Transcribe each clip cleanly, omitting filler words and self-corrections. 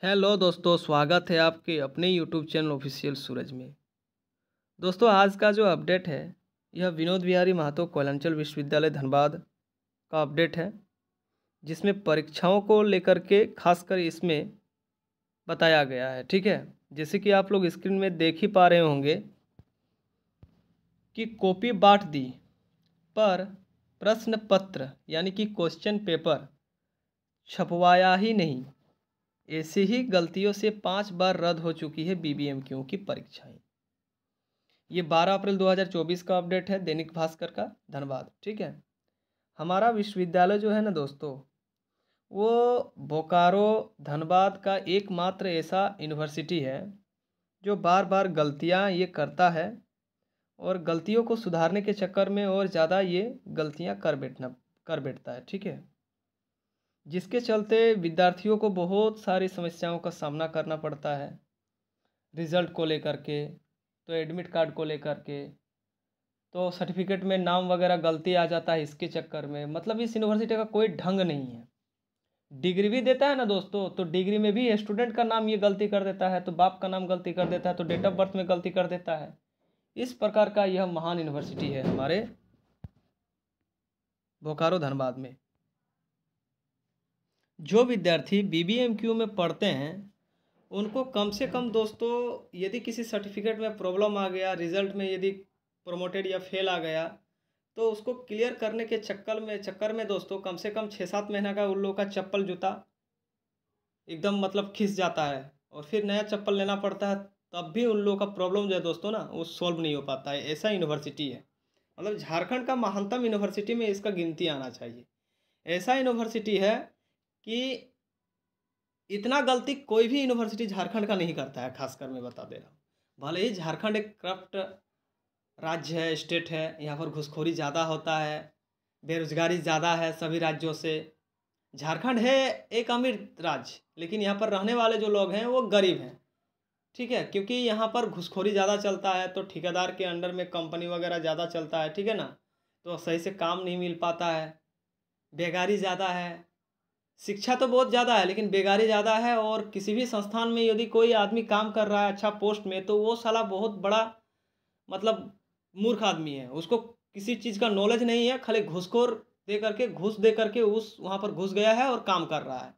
Hello दोस्तों, स्वागत है आपके अपने यूट्यूब चैनल ऑफिशियल सूरज में। दोस्तों, आज का जो अपडेट है यह विनोद बिहारी महतो कोयलांचल विश्वविद्यालय धनबाद का अपडेट है, जिसमें परीक्षाओं को लेकर के खासकर इसमें बताया गया है। ठीक है, जैसे कि आप लोग स्क्रीन में देख ही पा रहे होंगे कि कॉपी बांट दी पर प्रश्न पत्र यानी कि क्वेश्चन पेपर छपवाया ही नहीं। ऐसी ही गलतियों से 5 बार रद्द हो चुकी है बीबीएमक्यू की परीक्षाएं। ये 12 अप्रैल 2024 का अपडेट है दैनिक भास्कर का धनबाद। ठीक है, हमारा विश्वविद्यालय जो है ना दोस्तों, वो बोकारो धनबाद का एकमात्र ऐसा यूनिवर्सिटी है जो बार बार गलतियां ये करता है और गलतियों को सुधारने के चक्कर में और ज़्यादा ये गलतियां कर बैठता है। ठीक है, जिसके चलते विद्यार्थियों को बहुत सारी समस्याओं का सामना करना पड़ता है। रिज़ल्ट को लेकर के, तो एडमिट कार्ड को लेकर के, तो सर्टिफिकेट में नाम वगैरह गलती आ जाता है इसके चक्कर में। मतलब इस यूनिवर्सिटी का कोई ढंग नहीं है। डिग्री भी देता है ना दोस्तों, तो डिग्री में भी स्टूडेंट का नाम ये गलती कर देता है, तो बाप का नाम गलती कर देता है, तो डेट ऑफ बर्थ में गलती कर देता है। इस प्रकार का यह महान यूनिवर्सिटी है हमारे बोकारो धनबाद में। जो विद्यार्थी बीबीएमक्यू में पढ़ते हैं उनको कम से कम दोस्तों, यदि किसी सर्टिफिकेट में प्रॉब्लम आ गया, रिजल्ट में यदि प्रोमोटेड या फेल आ गया, तो उसको क्लियर करने के चक्कर में दोस्तों कम से कम 6-7 महीना का उन लोगों का चप्पल जूता एकदम मतलब खिस जाता है और फिर नया चप्पल लेना पड़ता है। तब भी उन लोगों का प्रॉब्लम जो है दोस्तों ना, वो सॉल्व नहीं हो पाता है। ऐसा यूनिवर्सिटी है, मतलब झारखंड का महानतम यूनिवर्सिटी में इसका गिनती आना चाहिए। ऐसा यूनिवर्सिटी है कि इतना गलती कोई भी यूनिवर्सिटी झारखंड का नहीं करता है। खासकर मैं बता दे रहा हूँ, भले ही झारखंड एक करप्ट राज्य है, स्टेट है, यहाँ पर घूसखोरी ज़्यादा होता है, बेरोजगारी ज़्यादा है सभी राज्यों से। झारखंड है एक अमीर राज्य, लेकिन यहाँ पर रहने वाले जो लोग हैं वो गरीब हैं। ठीक है, क्योंकि यहाँ पर घूसखोरी ज़्यादा चलता है, तो ठेकेदार के अंडर में कंपनी वगैरह ज़्यादा चलता है। ठीक है ना, तो सही से काम नहीं मिल पाता है, बेकारी ज़्यादा है। शिक्षा तो बहुत ज़्यादा है लेकिन बेकारी ज़्यादा है। और किसी भी संस्थान में यदि कोई आदमी काम कर रहा है अच्छा पोस्ट में, तो वो साला बहुत बड़ा मतलब मूर्ख आदमी है। उसको किसी चीज़ का नॉलेज नहीं है, खाली घूस दे करके उस वहाँ पर घुस गया है और काम कर रहा है।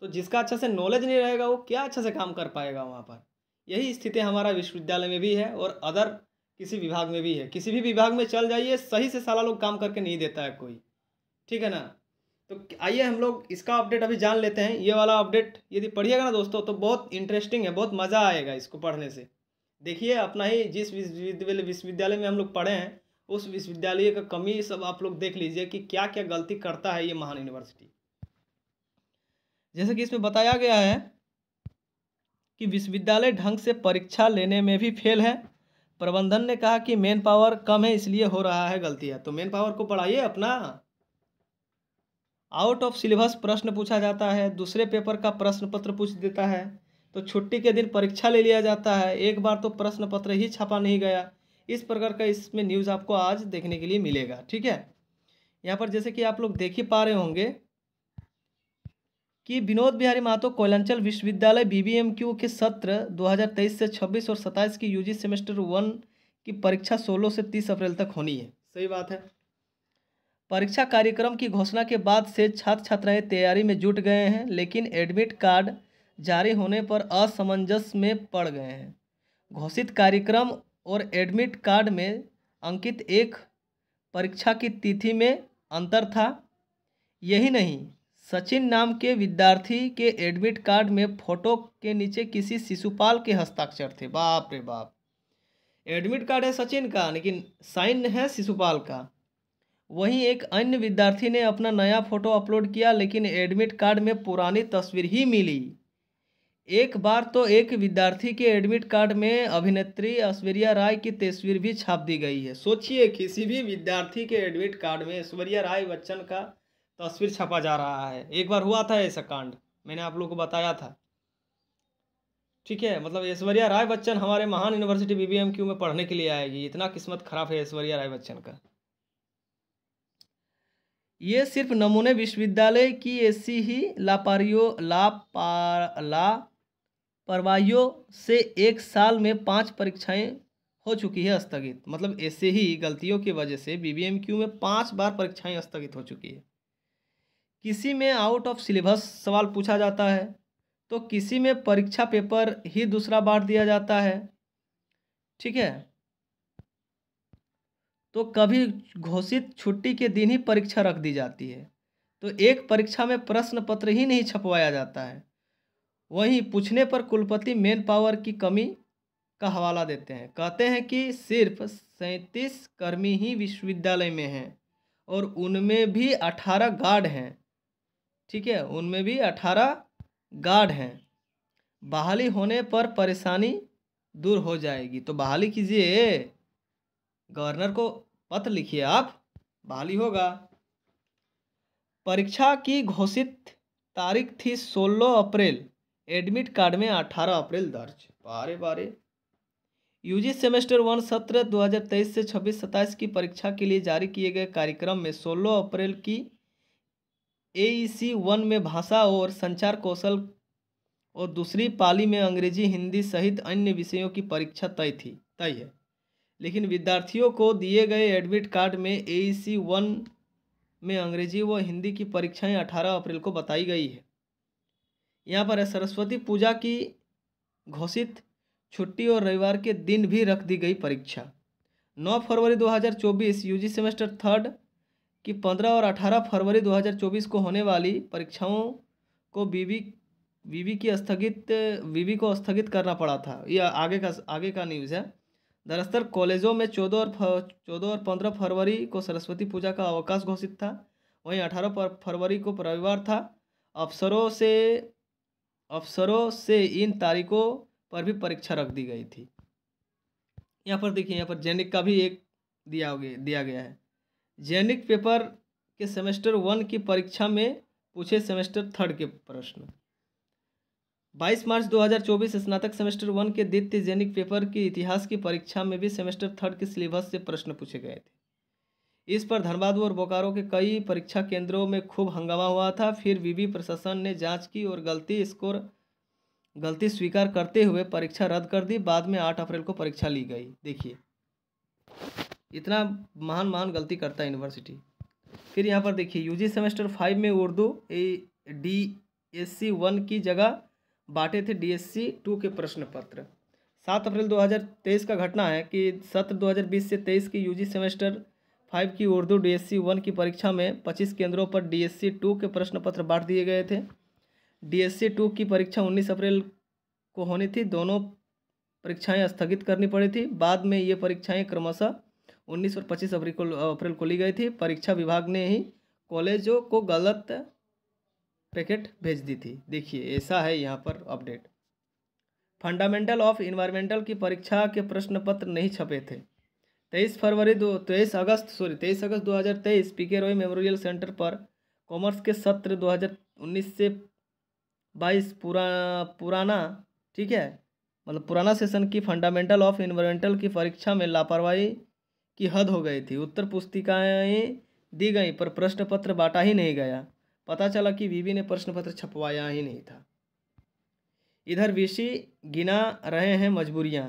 तो जिसका अच्छा से नॉलेज नहीं रहेगा वो क्या अच्छा से काम कर पाएगा वहाँ पर। यही स्थिति हमारा विश्वविद्यालय में भी है और अदर किसी विभाग में भी है। किसी भी विभाग में चल जाइए, सही से साला लोग काम करके नहीं देता है कोई। ठीक है ना, तो आइए हम लोग इसका अपडेट अभी जान लेते हैं। ये वाला अपडेट यदि पढ़िएगा ना दोस्तों तो बहुत इंटरेस्टिंग है, बहुत मज़ा आएगा इसको पढ़ने से। देखिए, अपना ही जिस विश्वविद्यालय में हम लोग पढ़े हैं उस विश्वविद्यालय का कमी सब आप लोग देख लीजिए कि क्या क्या गलती करता है ये महान यूनिवर्सिटी। जैसे कि इसमें बताया गया है कि विश्वविद्यालय ढंग से परीक्षा लेने में भी फेल है। प्रबंधन ने कहा कि मेन पावर कम है इसलिए हो रहा है गलतियाँ। तो मेन पावर को बढ़ाइए अपना। आउट ऑफ सिलेबस प्रश्न पूछा जाता है, दूसरे पेपर का प्रश्न पत्र पूछ देता है, तो छुट्टी के दिन परीक्षा ले लिया जाता है। एक बार तो प्रश्न पत्र ही छपा नहीं गया। इस प्रकार का इसमें न्यूज़ आपको आज देखने के लिए मिलेगा। ठीक है, यहाँ पर जैसे कि आप लोग देख ही पा रहे होंगे कि विनोद बिहारी महतो कोयलांचल विश्वविद्यालय बीबीएमक्यू के सत्र 2023 से 26 और 27 की यूजी सेमेस्टर 1 की परीक्षा 16 से 30 अप्रैल तक होनी है। सही बात है। परीक्षा कार्यक्रम की घोषणा के बाद से छात्र छात्राएं तैयारी में जुट गए हैं, लेकिन एडमिट कार्ड जारी होने पर असमंजस में पड़ गए हैं। घोषित कार्यक्रम और एडमिट कार्ड में अंकित एक परीक्षा की तिथि में अंतर था। यही नहीं, सचिन नाम के विद्यार्थी के एडमिट कार्ड में फोटो के नीचे किसी शिशुपाल के हस्ताक्षर थे। बाप रे बाप, एडमिट कार्ड है सचिन का लेकिन साइन है शिशुपाल का। वहीं एक अन्य विद्यार्थी ने अपना नया फोटो अपलोड किया, लेकिन एडमिट कार्ड में पुरानी तस्वीर ही मिली। एक बार तो एक विद्यार्थी के एडमिट कार्ड में अभिनेत्री ऐश्वर्या राय की तस्वीर भी छाप दी गई है। सोचिए, किसी भी विद्यार्थी के एडमिट कार्ड में ऐश्वर्या राय बच्चन का तस्वीर छपा जा रहा है। एक बार हुआ था ऐसा कांड, मैंने आप लोगों को बताया था। ठीक है, मतलब ऐश्वर्या राय बच्चन हमारे महान यूनिवर्सिटी बीबीएमक्यू में पढ़ने के लिए आएगी। इतना किस्मत खराब है ऐश्वर्या राय बच्चन का। ये सिर्फ नमूने विश्वविद्यालय की ऐसी ही लापरवाहियों से एक साल में 5 परीक्षाएं हो चुकी है स्थगित। मतलब ऐसे ही गलतियों की वजह से बीबीएमक्यू में 5 बार परीक्षाएं स्थगित हो चुकी है। किसी में आउट ऑफ सिलेबस सवाल पूछा जाता है, तो किसी में परीक्षा पेपर ही दूसरा बार दिया जाता है। ठीक है, तो कभी घोषित छुट्टी के दिन ही परीक्षा रख दी जाती है, तो एक परीक्षा में प्रश्न पत्र ही नहीं छपवाया जाता है। वहीं पूछने पर कुलपति मैन पावर की कमी का हवाला देते हैं, कहते हैं कि सिर्फ 37 कर्मी ही विश्वविद्यालय में हैं और उनमें भी 18 गार्ड हैं। ठीक है, उनमें भी 18 गार्ड हैं। बहाली होने पर परेशानी दूर हो जाएगी, तो बहाली कीजिए, गवर्नर को पत्र लिखिए, आप बहाली होगा। परीक्षा की घोषित तारीख थी 16 अप्रैल, एडमिट कार्ड में 18 अप्रैल दर्ज। बारे बारे यूजी सेमेस्टर 1 सत्र 2023 से 26-27 की परीक्षा के लिए जारी किए गए कार्यक्रम में 16 अप्रैल की AEC 1 में भाषा और संचार कौशल और दूसरी पाली में अंग्रेजी हिंदी सहित अन्य विषयों की परीक्षा तय है। लेकिन विद्यार्थियों को दिए गए एडमिट कार्ड में AEC 1 में अंग्रेजी व हिंदी की परीक्षाएं 18 अप्रैल को बताई गई है। यहाँ पर सरस्वती पूजा की घोषित छुट्टी और रविवार के दिन भी रख दी गई परीक्षा। 9 फरवरी 2024 यूजी सेमेस्टर 3 की 15 और 18 फरवरी 2024 को होने वाली परीक्षाओं को वीवी को स्थगित करना पड़ा था। यह आगे का न्यूज़ है। दरअसल कॉलेजों में 14 और 15 फरवरी को सरस्वती पूजा का अवकाश घोषित था, वहीं 18 फरवरी को रविवार था। अफसरों से इन तारीखों पर भी परीक्षा रख दी गई थी। यहाँ पर देखिए, यहाँ पर जेनिक का भी एक दिया गया है। जेनिक पेपर के सेमेस्टर 1 की परीक्षा में पूछे सेमेस्टर 3 के प्रश्न। 22 मार्च 2024 स्नातक सेमेस्टर 1 के द्वितीय जेनिक पेपर की इतिहास की परीक्षा में भी सेमेस्टर 3 के सिलेबस से प्रश्न पूछे गए थे। इस पर धनबाद और बोकारो के कई परीक्षा केंद्रों में खूब हंगामा हुआ था। फिर विवि प्रशासन ने जांच की और गलती स्वीकार करते हुए परीक्षा रद्द कर दी। बाद में 8 अप्रैल को परीक्षा ली गई। देखिए, इतना महान गलती करता है यूनिवर्सिटी। फिर यहाँ पर देखिए, यूजी सेमेस्टर 5 में उर्दू DSC 1 की जगह बांटे थे DSC 2 के प्रश्न पत्र। 7 अप्रैल 2023 का घटना है कि सत्र 2020 से 23 की यूजी सेमेस्टर 5 की उर्दू DSC 1 की परीक्षा में 25 केंद्रों पर DSC 2 के प्रश्न पत्र बांट दिए गए थे। DSC 2 की परीक्षा 19 अप्रैल को होनी थी। दोनों परीक्षाएं स्थगित करनी पड़ी थी। बाद में ये परीक्षाएं क्रमशः 19 और 25 अप्रैल को ली गई थी। परीक्षा विभाग ने ही कॉलेजों को गलत पैकेट भेज दी थी। देखिए, ऐसा है यहाँ पर अपडेट। फंडामेंटल ऑफ इन्वायरमेंटल की परीक्षा के प्रश्न पत्र नहीं छपे थे। 23 अगस्त 2023 PK रॉय मेमोरियल सेंटर पर कॉमर्स के सत्र 2019 से 22 पुराना ठीक है, मतलब पुराना सेशन की फंडामेंटल ऑफ इन्वायरमेंटल की परीक्षा में लापरवाही की हद हो गई थी। उत्तर पुस्तिकाएं दी गई पर प्रश्न पत्र बांटा ही नहीं गया। पता चला कि विवि ने प्रश्न पत्र छपवाया ही नहीं था। इधर वीसी गिना रहे हैं मजबूरियां।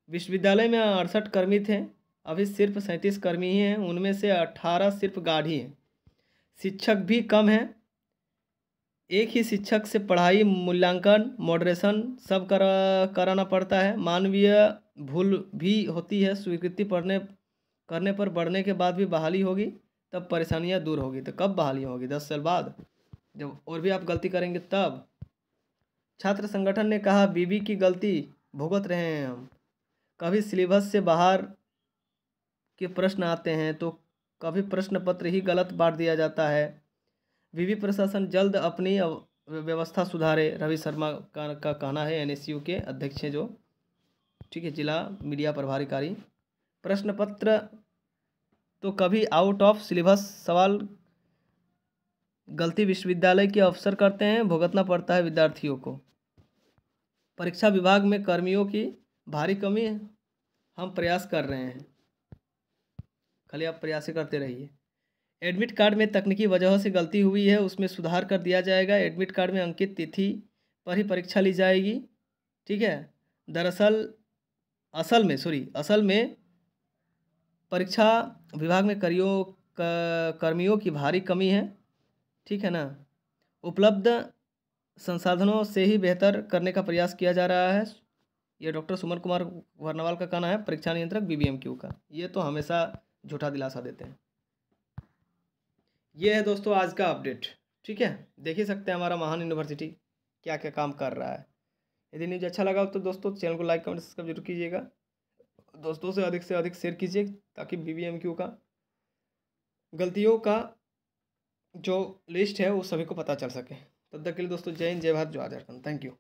विश्वविद्यालय में 68 कर्मी थे, अभी सिर्फ 37 कर्मी ही हैं। उनमें से 18 सिर्फ गार्ड ही हैं। शिक्षक भी कम हैं। एक ही शिक्षक से पढ़ाई, मूल्यांकन, मॉडरेशन सब कराना पड़ता है। मानवीय भूल भी होती है। स्वीकृति करने पर बढ़ने के बाद भी बहाली होगी, तब परेशानियां दूर होगी। तो कब बहाली होगी? 10 साल बाद, जब और भी आप गलती करेंगे तब। छात्र संगठन ने कहा, बीबी की गलती भुगत रहे हैं हम। कभी सिलेबस से बाहर के प्रश्न आते हैं तो कभी प्रश्न पत्र ही गलत बांट दिया जाता है। विवि प्रशासन जल्द अपनी व्यवस्था सुधारे, रवि शर्मा का कहना है। NSU के अध्यक्ष हैं जो, ठीक है, जिला मीडिया प्रभारी। प्रश्न पत्र तो कभी आउट ऑफ सिलेबस सवाल गलती विश्वविद्यालय के अफसर करते हैं, भुगतना पड़ता है विद्यार्थियों को। परीक्षा विभाग में कर्मियों की भारी कमी है। हम प्रयास कर रहे हैं, खाली आप प्रयास करते रहिए। एडमिट कार्ड में तकनीकी वजहों से गलती हुई है, उसमें सुधार कर दिया जाएगा। एडमिट कार्ड में अंकित तिथि पर ही परीक्षा ली जाएगी। ठीक है। दरअसल असल में परीक्षा विभाग में कर्मियों की भारी कमी है। ठीक है ना। उपलब्ध संसाधनों से ही बेहतर करने का प्रयास किया जा रहा है। ये डॉक्टर सुमन कुमार वर्णवाल का कहना है, परीक्षा नियंत्रक BBMQ का। ये तो हमेशा झूठा दिलासा देते हैं। ये है दोस्तों आज का अपडेट। ठीक है, देख ही सकते हैं हमारा महान यूनिवर्सिटी क्या क्या काम कर रहा है। यदि न्यूज़ अच्छा लगा तो दोस्तों चैनल को लाइक कमेंट सब्सक्राइब जरूर कीजिएगा। दोस्तों से अधिक शेयर कीजिए ताकि BBMQ का गलतियों का जो लिस्ट है वो सभी को पता चल सके। तब तक के लिए दोस्तों जय हिंद, जय भारत, जय झारखंड। Thank you.